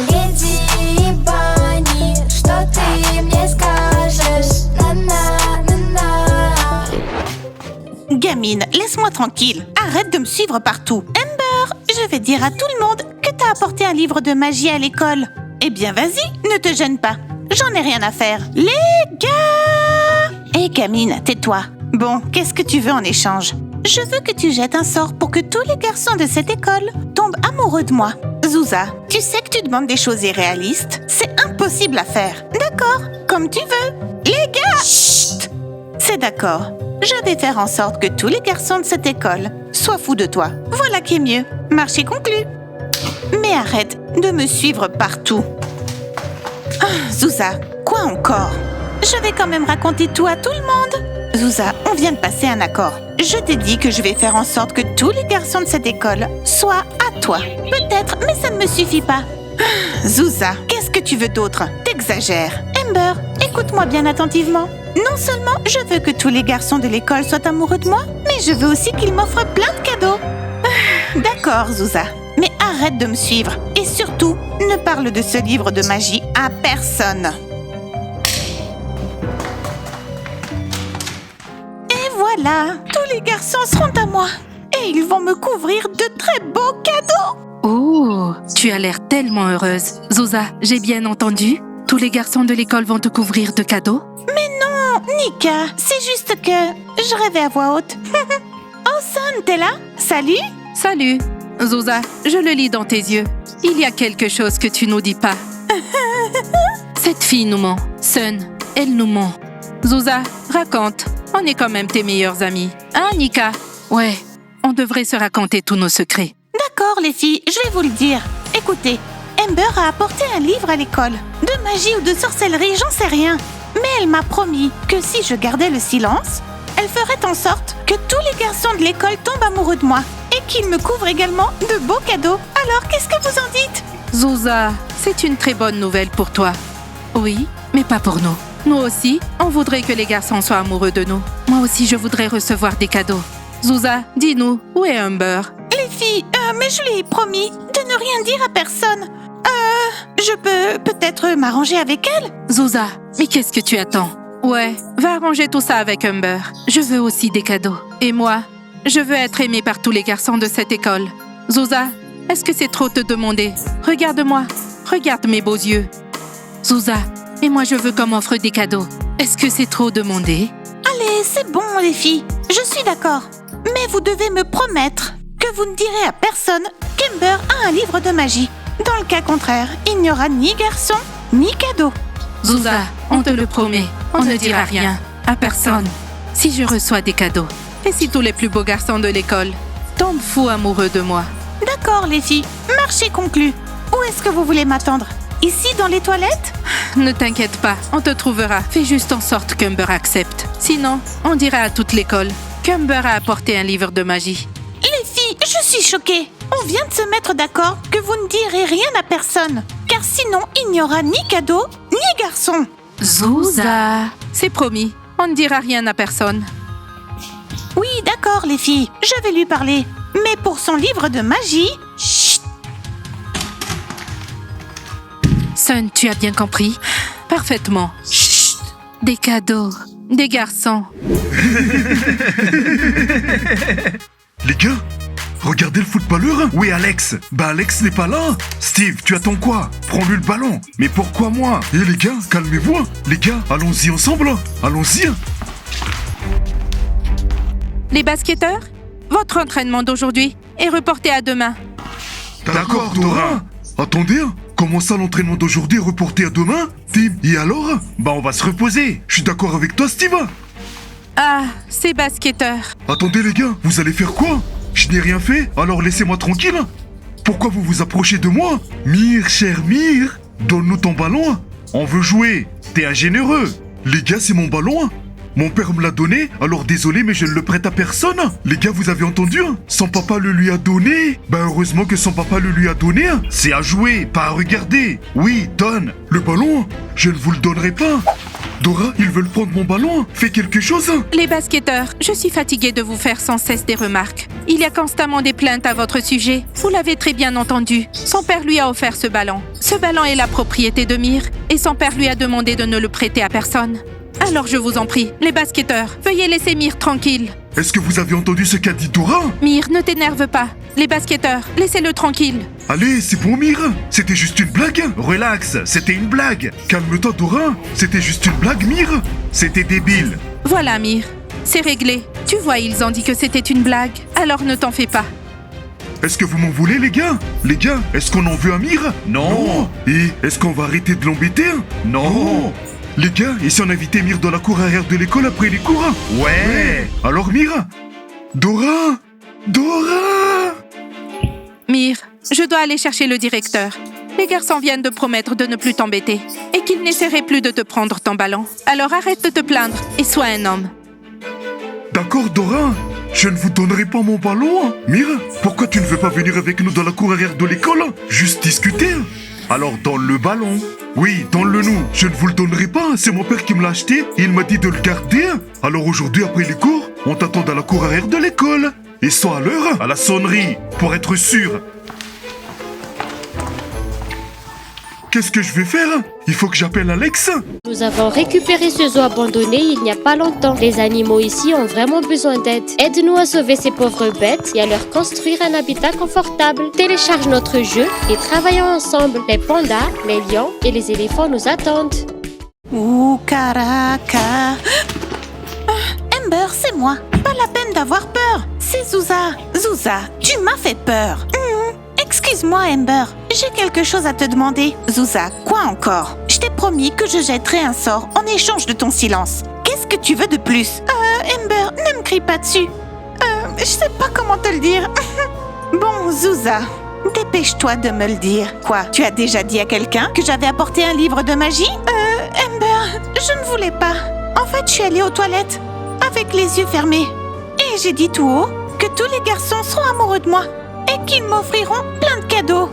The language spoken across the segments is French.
леди Банни, что ты мне скажешь? На-на-на-на. Gamine, laisse-moi tranquille. Arrête de me suivre partout. Amber, je vais dire à tout le monde que t'as apporté un livre de magie à l'école. Eh bien, vas-y, ne te gêne pas. J'en ai rien à faire. Les gars! Hé, gamine, tais-toi. Bon, qu'est-ce que tu veux en échange? Je veux que tu jettes un sort pour que tous les garçons de cette école tombent amoureux de moi. Zouza, tu sais que tu demandes des choses irréalistes. C'est impossible à faire. D'accord, comme tu veux. Les gars! Chut! C'est d'accord. Je vais faire en sorte que tous les garçons de cette école soient fous de toi. Voilà qui est mieux. Marché conclu. Mais arrête de me suivre partout. Ah, Zouza, quoi encore? Je vais quand même raconter tout à tout le monde. Zouza, on vient de passer un accord. Je t'ai dit que je vais faire en sorte que tous les garçons de cette école soient à toi. Peut-être, mais ça ne me suffit pas. Ah, Zouza, qu'est-ce que tu veux d'autre? T'exagères. Amber, écoute-moi bien attentivement. Non seulement je veux que tous les garçons de l'école soient amoureux de moi, mais je veux aussi qu'ils m'offrent plein de cadeaux. Ah, d'accord, Zouza. Mais arrête de me suivre. Et surtout, ne parle de ce livre de magie à personne. Et voilà, tous les garçons seront à moi. Et ils vont me couvrir de très beaux cadeaux. Oh, tu as l'air tellement heureuse. Zouza, j'ai bien entendu? Tous les garçons de l'école vont te couvrir de cadeaux? Mais non, Nika, c'est juste que je rêvais à voix haute. Oh, Sun, t'es là? Salut? Salut. Zouza, je le lis dans tes yeux. Il y a quelque chose que tu nous dis pas. Cette fille nous ment. Sun, elle nous ment. Zouza, raconte. On est quand même tes meilleurs amis. Hein, Nika? Ouais, on devrait se raconter tous nos secrets. D'accord, les filles, je vais vous le dire. Écoutez, Amber a apporté un livre à l'école. De magie ou de sorcellerie, j'en sais rien. Mais elle m'a promis que si je gardais le silence, elle ferait en sorte que tous les garçons de l'école tombent amoureux de moi et qu'ils me couvrent également de beaux cadeaux. Alors, qu'est-ce que vous en dites? Zouza, c'est une très bonne nouvelle pour toi. Oui, mais pas pour nous. Nous aussi, on voudrait que les garçons soient amoureux de nous. Moi aussi, je voudrais recevoir des cadeaux. Zouza, dis-nous, où est Amber? Les filles, mais je lui ai promis de ne rien dire à personne. Je peux peut-être m'arranger avec elle? Zouza, mais qu'est-ce que tu attends? Ouais, va arranger tout ça avec Amber. Je veux aussi des cadeaux. Et moi, je veux être aimée par tous les garçons de cette école. Zouza, est-ce que c'est trop te demander? Regarde-moi, regarde mes beaux yeux. Zouza, et moi je veux qu'on m'offre des cadeaux. Est-ce que c'est trop demander? Allez, c'est bon, les filles. Je suis d'accord. Mais vous devez me promettre que vous ne direz à personne qu'Amber a un livre de magie. Dans le cas contraire, il n'y aura ni garçon, ni cadeau. Zouza, on te le promet, on ne dira rien, à personne. Si je reçois des cadeaux, et si tous les plus beaux garçons de l'école tombent fous amoureux de moi? D'accord, les filles, marché conclu. Où est-ce que vous voulez m'attendre? Ici, dans les toilettes? Ne t'inquiète pas, on te trouvera. Fais juste en sorte qu'Amber accepte. Sinon, on dira à toute l'école qu'Amber a apporté un livre de magie. Les filles, je suis choquée. On vient de se mettre d'accord que vous ne direz rien à personne. Car sinon, il n'y aura ni cadeau, ni garçon. Zouza, c'est promis, on ne dira rien à personne. Oui, d'accord, les filles, je vais lui parler. Mais pour son livre de magie... Chut! Sun, tu as bien compris? Parfaitement. Chut! Des cadeaux, des garçons. Les gars, regardez le footballeur. Où est Alex? Bah Alex n'est pas là. Steve, tu attends quoi? Prends-lui le ballon. Mais pourquoi moi? Eh les gars, calmez-vous. Les gars, allons-y ensemble. Allons-y. Les basketteurs, votre entraînement d'aujourd'hui est reporté à demain. D'accord, Dora. Attendez, comment ça l'entraînement d'aujourd'hui est reporté à demain? Steve, et alors? Bah on va se reposer. Je suis d'accord avec toi, Steve. Ah, ces basketteurs. Attendez les gars, vous allez faire quoi? Je n'ai rien fait, alors laissez-moi tranquille. Pourquoi vous vous approchez de moi? Mire, cher Mire, donne-nous ton ballon. On veut jouer, t'es un généreux. Les gars, c'est mon ballon. Mon père me l'a donné, alors désolé mais je ne le prête à personne. Les gars, vous avez entendu? Son papa le lui a donné. Ben heureusement que son papa le lui a donné. C'est à jouer, pas à regarder. Oui, donne. Le ballon, je ne vous le donnerai pas. Dora, ils veulent prendre mon ballon. Fais quelque chose. Les basketteurs, je suis fatiguée de vous faire sans cesse des remarques. Il y a constamment des plaintes à votre sujet. Vous l'avez très bien entendu. Son père lui a offert ce ballon. Ce ballon est la propriété de Mir et son père lui a demandé de ne le prêter à personne. Alors je vous en prie, les basketteurs, veuillez laisser Mir tranquille. Est-ce que vous avez entendu ce qu'a dit Dora? Mir, ne t'énerve pas. Les basketteurs, laissez-le tranquille. Allez, c'est bon, Mir. C'était juste une blague. Relax, c'était une blague. Calme-toi, Dora. C'était juste une blague, Mir. C'était débile. Voilà, Mir. C'est réglé. Tu vois, ils ont dit que c'était une blague. Alors ne t'en fais pas. Est-ce que vous m'en voulez, les gars? Les gars, est-ce qu'on en veut à Mir? Non. Et est-ce qu'on va arrêter de l'embêter? Non. Les gars, et si on invitait Mir dans la cour arrière de l'école après les cours? Ouais. Alors, Mir? Dora? Dora? Mir, je dois aller chercher le directeur. Les garçons viennent de promettre de ne plus t'embêter et qu'ils n'essaieraient plus de te prendre ton ballon. Alors arrête de te plaindre et sois un homme. D'accord, Dora. Je ne vous donnerai pas mon ballon. Mir, pourquoi tu ne veux pas venir avec nous dans la cour arrière de l'école? Juste discuter. Alors donne le ballon. Oui, donne-le nous. Je ne vous le donnerai pas. C'est mon père qui me l'a acheté et il m'a dit de le garder. Alors aujourd'hui, après les cours, on t'attend dans la cour arrière de l'école. Et sois à l'heure, à la sonnerie, pour être sûr. Qu'est-ce que je vais faire? Il faut que j'appelle Alex. Nous avons récupéré ce zoo abandonné il n'y a pas longtemps. Les animaux ici ont vraiment besoin d'aide. Aide-nous à sauver ces pauvres bêtes et à leur construire un habitat confortable. Télécharge notre jeu et travaillons ensemble. Les pandas, les lions et les éléphants nous attendent. Ouh, Caraca. Amber, c'est moi. Pas la peine d'avoir peur. C'est Zuza. Zuza, tu m'as fait peur. Excuse-moi, Amber. J'ai quelque chose à te demander. Zuza, quoi encore? Je t'ai promis que je jetterais un sort en échange de ton silence. Qu'est-ce que tu veux de plus? Amber, ne me crie pas dessus. Je sais pas comment te le dire. Bon, Zuza, dépêche-toi de me le dire. Quoi? Tu as déjà dit à quelqu'un que j'avais apporté un livre de magie? Amber, je ne voulais pas. En fait, je suis allée aux toilettes avec les yeux fermés. Et j'ai dit tout haut que tous les garçons seront amoureux de moi et qu'ils m'offriront plein de cadeaux.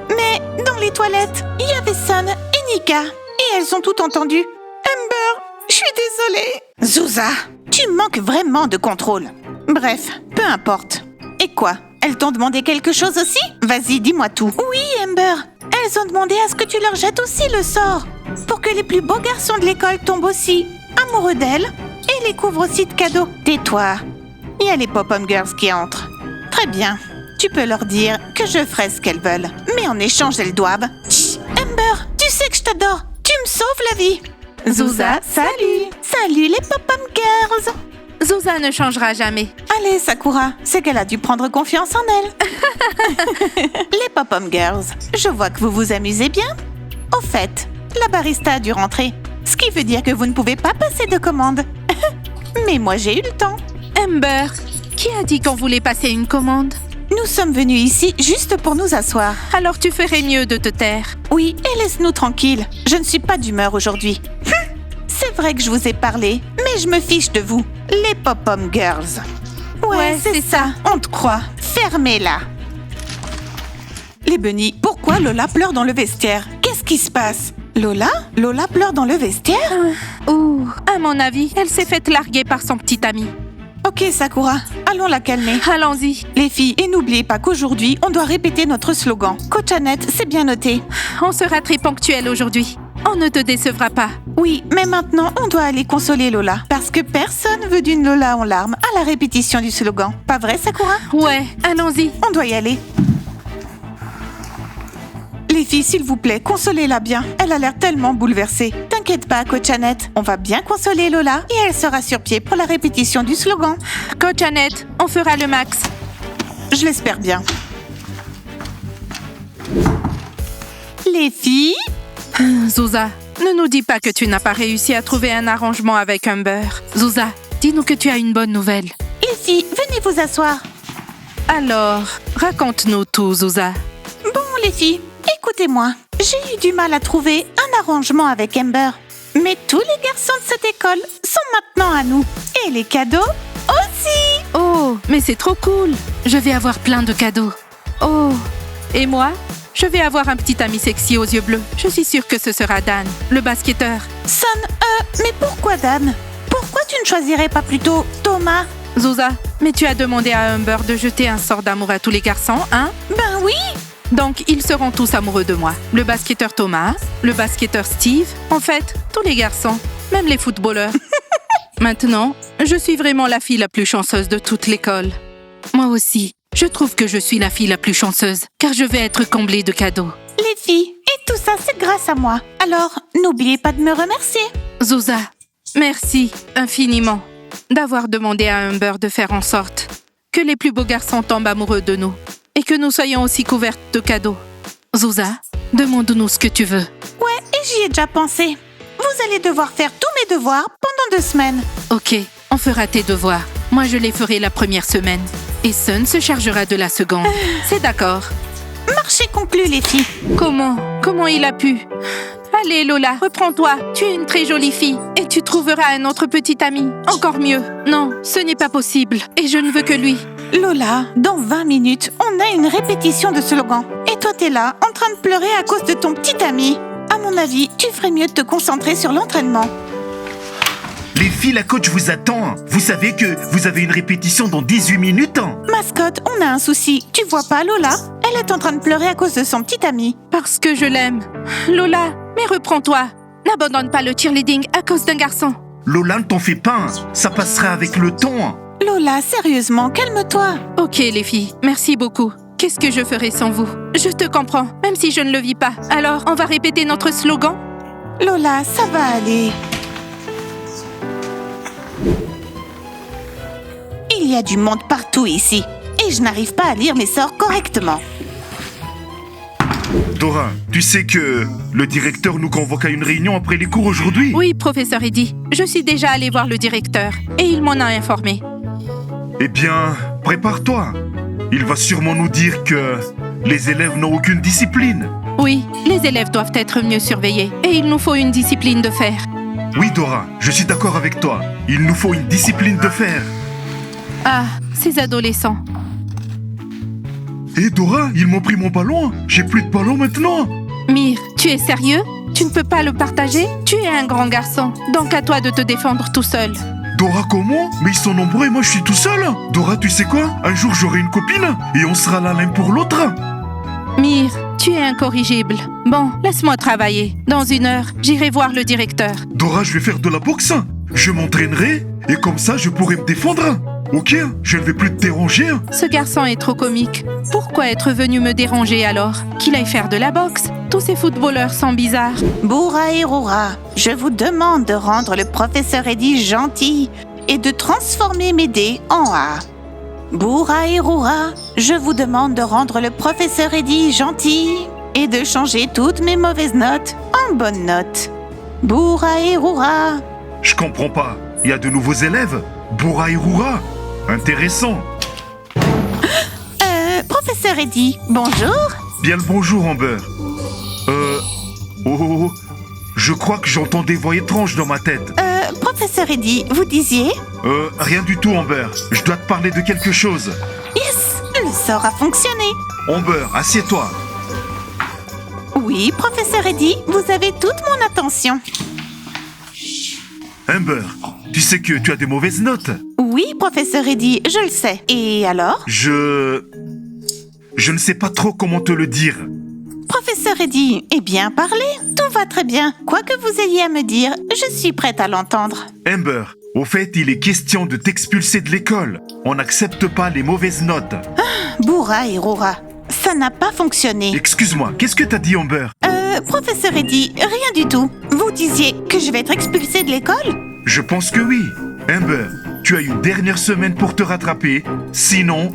Mais dans les toilettes, il y avait Sun et Nika. Et elles ont tout entendu. Amber, je suis désolée. Zuza, tu manques vraiment de contrôle. Bref, peu importe. Et quoi? Elles t'ont demandé quelque chose aussi? Vas-y, dis-moi tout. Oui, Amber. Elles ont demandé à ce que tu leur jettes aussi le sort. Pour que les plus beaux garçons de l'école tombent aussi amoureux d'elles et les couvrent aussi de cadeaux. Tais-toi. Il y a les Pop-Up Girls qui entrent. Très bien. Tu peux leur dire que je ferai ce qu'elles veulent. Mais en échange, elles doivent... Chut, Amber, tu sais que je t'adore. Tu me sauves la vie. Zuza, salut. Salut les Pop-Up Girls. Zuza ne changera jamais. Allez, Sakura, c'est qu'elle a dû prendre confiance en elle. Les Pop-Up Girls, je vois que vous vous amusez bien. Au fait, la barista a dû rentrer. Ce qui veut dire que vous ne pouvez pas passer de commande. Mais moi, j'ai eu le temps. Amber, qui a dit qu'on voulait passer une commande? Nous sommes venus ici juste pour nous asseoir. Alors tu ferais mieux de te taire. Oui, et laisse-nous tranquilles. Je ne suis pas d'humeur aujourd'hui. C'est vrai que je vous ai parlé, mais je me fiche de vous, les Pop-Up Girls. Ouais, c'est ça, on te croit. Fermez-la. Les bunnies, pourquoi Lola pleure dans le vestiaire? Qu'est-ce qui se passe? Lola? Lola pleure dans le vestiaire? Ouh, à mon avis, elle s'est faite larguer par son petit ami. Ok, Sakura, allons la calmer. Allons-y. Les filles, et n'oubliez pas qu'aujourd'hui, on doit répéter notre slogan. Coach Annette, c'est bien noté. On sera très ponctuel aujourd'hui. On ne te décevra pas. Oui, mais maintenant, on doit aller consoler Lola. Parce que personne veut d'une Lola en larmes à la répétition du slogan. Pas vrai, Sakura? Ouais, allons-y. On doit y aller. Les filles, s'il vous plaît, consolez-la bien. Elle a l'air tellement bouleversée. T'inquiète pas, Coach Annette. On va bien consoler Lola et elle sera sur pied pour la répétition du slogan. Coach Annette, on fera le max. Je l'espère bien. Les filles? Zuza, ne nous dis pas que tu n'as pas réussi à trouver un arrangement avec Amber. Zuza, dis-nous que tu as une bonne nouvelle. Les filles, venez vous asseoir. Alors, raconte-nous tout, Zuza. Bon, les filles, écoutez-moi. J'ai eu du mal à trouver un arrangement avec Amber. Mais tous les garçons de cette école sont maintenant à nous. Et les cadeaux aussi. Oh, mais c'est trop cool. Je vais avoir plein de cadeaux. Oh, et moi? Je vais avoir un petit ami sexy aux yeux bleus. Je suis sûre que ce sera Dan, le basketteur. Son, mais pourquoi Dan? Pourquoi tu ne choisirais pas plutôt Thomas? Zuza, mais tu as demandé à Humber de jeter un sort d'amour à tous les garçons, hein? Ben oui! Donc, ils seront tous amoureux de moi. Le basketteur Thomas, le basketteur Steve, en fait, tous les garçons, même les footballeurs. Maintenant, je suis vraiment la fille la plus chanceuse de toute l'école. Moi aussi, je trouve que je suis la fille la plus chanceuse, car je vais être comblée de cadeaux. Les filles, et tout ça, c'est grâce à moi. Alors, n'oubliez pas de me remercier. Zuza, merci infiniment d'avoir demandé à Humber de faire en sorte que les plus beaux garçons tombent amoureux de nous et que nous soyons aussi couvertes de cadeaux. Zuza, demande-nous ce que tu veux. Ouais, et j'y ai déjà pensé. Vous allez devoir faire tous mes devoirs pendant 2 semaines. Ok, on fera tes devoirs. Moi, je les ferai la première semaine. Et Sun se chargera de la seconde. C'est d'accord. Marché conclu, les filles. Comment il a pu? Allez, Lola, reprends-toi. Tu es une très jolie fille. Et tu trouveras un autre petit ami. Encore mieux. Non, ce n'est pas possible. Et je ne veux que lui. Lola, dans 20 minutes, on a une répétition de slogan. Et toi, t'es là, en train de pleurer à cause de ton petit ami. À mon avis, tu ferais mieux de te concentrer sur l'entraînement. Les filles, la coach vous attend. Vous savez que vous avez une répétition dans 18 minutes. Mascotte, on a un souci. Tu vois pas Lola? Elle est en train de pleurer à cause de son petit ami. Parce que je l'aime. Lola, mais reprends-toi. N'abandonne pas le cheerleading à cause d'un garçon. Lola, ne t'en fais pas. Ça passera avec le temps. Lola, sérieusement, calme-toi. Ok, les filles, merci beaucoup. Qu'est-ce que je ferais sans vous? Je te comprends, même si je ne le vis pas. Alors, on va répéter notre slogan? Lola, ça va aller. Il y a du monde partout ici. Et je n'arrive pas à lire mes sorts correctement. Dora, tu sais que le directeur nous convoque à une réunion après les cours aujourd'hui? Oui, professeur Eddy. Je suis déjà allée voir le directeur et il m'en a informé. Eh bien, prépare-toi. Il va sûrement nous dire que les élèves n'ont aucune discipline. Oui, les élèves doivent être mieux surveillés et il nous faut une discipline de fer. Oui, Dora, je suis d'accord avec toi. Il nous faut une discipline de fer. Ah, ces adolescents. Hé Dora, ils m'ont pris mon ballon. J'ai plus de ballon maintenant. Mire, tu es sérieux? Tu ne peux pas le partager? Tu es un grand garçon, donc à toi de te défendre tout seul. Dora, comment? Mais ils sont nombreux et moi je suis tout seul. Dora, tu sais quoi? Un jour j'aurai une copine et on sera là l'un pour l'autre. Mire, tu es incorrigible. Bon, laisse-moi travailler. Dans 1 heure, j'irai voir le directeur. Dora, je vais faire de la boxe. Je m'entraînerai et comme ça je pourrai me défendre. Ok, je ne vais plus te déranger. Ce garçon est trop comique. Pourquoi être venu me déranger alors? Qu'il aille faire de la boxe. Tous ces footballeurs sont bizarres. Boura et Roura, je vous demande de rendre le professeur Eddy gentil et de transformer mes dés en A. Boura et Roura, je vous demande de rendre le professeur Eddy gentil et de changer toutes mes mauvaises notes en bonnes notes. Boura et Roura. Je comprends pas. Il y a de nouveaux élèves. Boura et Roura. Intéressant. Professeur Eddy, bonjour. Bien le bonjour, Amber. Oh, je crois que j'entends des voix étranges dans ma tête. Professeur Eddy, vous disiez? Rien du tout, Amber. Je dois te parler de quelque chose. Yes, le sort a fonctionné. Amber, assieds-toi. Oui, professeur Eddy, vous avez toute mon attention. Amber, tu sais que tu as des mauvaises notes. Oui, professeur Eddy, je le sais. Et alors? Je ne sais pas trop comment te le dire. Professeur Eddy, eh bien, parlez. Tout va très bien. Quoi que vous ayez à me dire, je suis prête à l'entendre. Amber, au fait, il est question de t'expulser de l'école. On n'accepte pas les mauvaises notes. Boura et Roura, ça n'a pas fonctionné. Excuse-moi, qu'est-ce que t'as dit, Amber? Professeur Eddy, rien du tout. Vous disiez que je vais être expulsée de l'école? Je pense que oui. Amber, tu as une dernière semaine pour te rattraper. Sinon,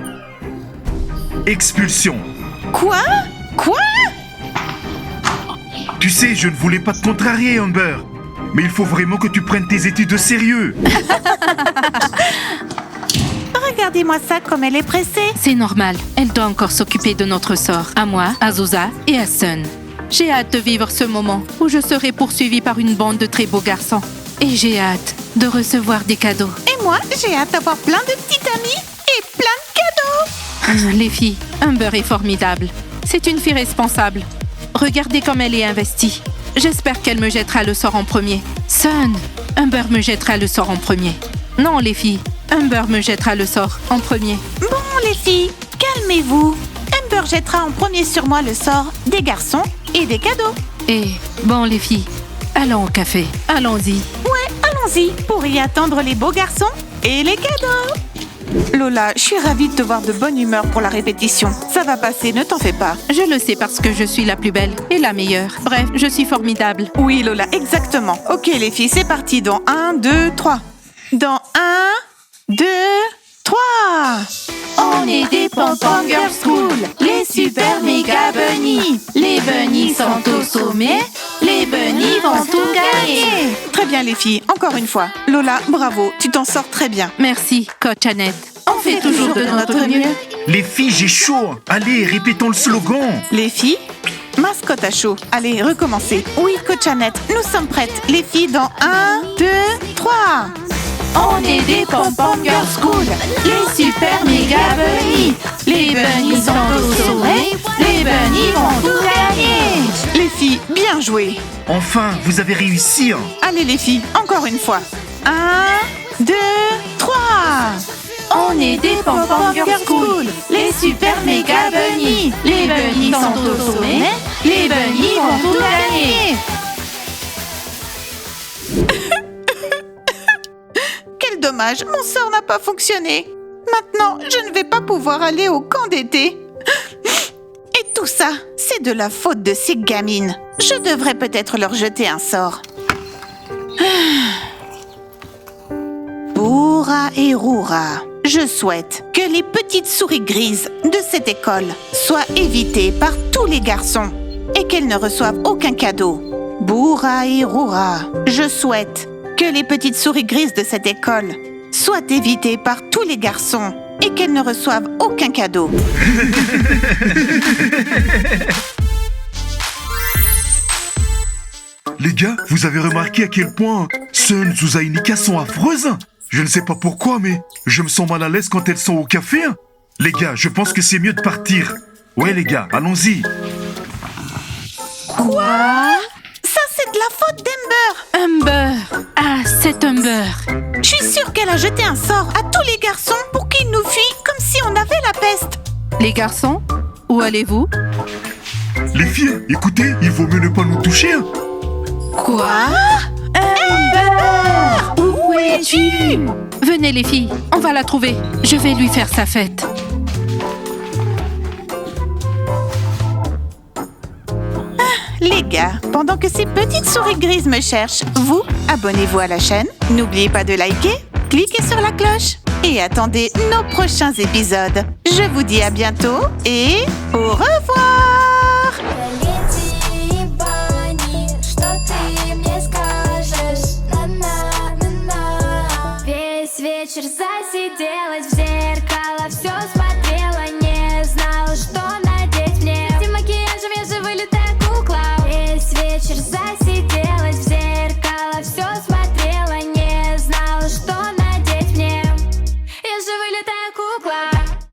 expulsion. Quoi? Quoi? Tu sais, je ne voulais pas te contrarier, Amber. Mais il faut vraiment que tu prennes tes études au sérieux. Regardez-moi ça comme elle est pressée. C'est normal, elle doit encore s'occuper de notre sort. À moi, à Zuza et à Sun. J'ai hâte de vivre ce moment où je serai poursuivie par une bande de très beaux garçons. Et j'ai hâte de recevoir des cadeaux. Et moi, j'ai hâte d'avoir plein de petits amis et plein de cadeaux. Les filles, Humber est formidable. C'est une fille responsable. Regardez comme elle est investie. J'espère qu'elle me jettera le sort en premier. Sun, Humber me jettera le sort en premier. Non, les filles, Humber me jettera le sort en premier. Bon, les filles, calmez-vous. Amber jettera en premier sur moi le sort des garçons et des cadeaux. Et bon, les filles, allons au café. Allons-y. Ouais, allons-y pour y attendre les beaux garçons et les cadeaux. Lola, je suis ravie de te voir de bonne humeur pour la répétition. Ça va passer, ne t'en fais pas. Je le sais parce que je suis la plus belle et la meilleure. Bref, je suis formidable. Oui, Lola, exactement. Ok, les filles, c'est parti. Dans 1, 2, 3. Dans 1, 2, 3. On est des Pom-Pom Girls School, les super méga bunnies. Les bunnies sont au sommet, les bunnies vont tout gagner. Très bien, les filles, encore une fois. Lola, bravo, tu t'en sors très bien. Merci, Coach Annette. On fait toujours de notre mieux. Les filles, j'ai chaud. Allez, répétons le slogan. Les filles, mascotte à chaud. Allez, recommencez. Oui, Coach Annette, nous sommes prêtes. Les filles, dans 1, 2, 3. On est des Pom-Pom Girls School, les super méga bunnies. Les bunnies sont au sommet, les bunnies vont tout gagner. Les filles, bien joué. Enfin, vous avez réussi. Allez, les filles, encore une fois. 1, 2, 3. On est des Pom-Pom Girls School, les super méga bunnies. Les bunnies sont au sommet, les bunnies vont tout gagner. Quel dommage, mon sort n'a pas fonctionné. Maintenant, je ne vais pas pouvoir aller au camp d'été. Et tout ça, c'est de la faute de ces gamines. Je devrais peut-être leur jeter un sort. Boura et Roura, je souhaite que les petites souris grises de cette école soient évitées par tous les garçons et qu'elles ne reçoivent aucun cadeau. Boura et Roura, je souhaite que les petites souris grises de cette école soient évitées par tous les garçons et qu'elles ne reçoivent aucun cadeau. Les gars, vous avez remarqué à quel point Sun, Zuza et Nika sont affreuses? Je ne sais pas pourquoi, mais je me sens mal à l'aise quand elles sont au café. Les gars, je pense que c'est mieux de partir. Ouais, les gars, allons-y. Quoi? Ça, c'est de la faute d'Amber. Humber. Ah, c'est Humber. Je suis sûre qu'elle a jeté un sort à tous les garçons pour qu'ils nous fuient comme si on avait la peste. Les garçons, où allez-vous? Les filles, écoutez, il vaut mieux ne pas nous toucher. Quoi? Humber! Où es-tu? Venez les filles, on va la trouver. Je vais lui faire sa fête. Les gars, pendant que ces petites souris grises me cherchent, vous, abonnez-vous à la chaîne, n'oubliez pas de liker, cliquez sur la cloche et attendez nos prochains épisodes. Je vous dis à bientôt et au revoir! Лети, Бани, что ты мне скажешь? На-на-на-на. Весь вечер засиделась в зеркало, все смотрела.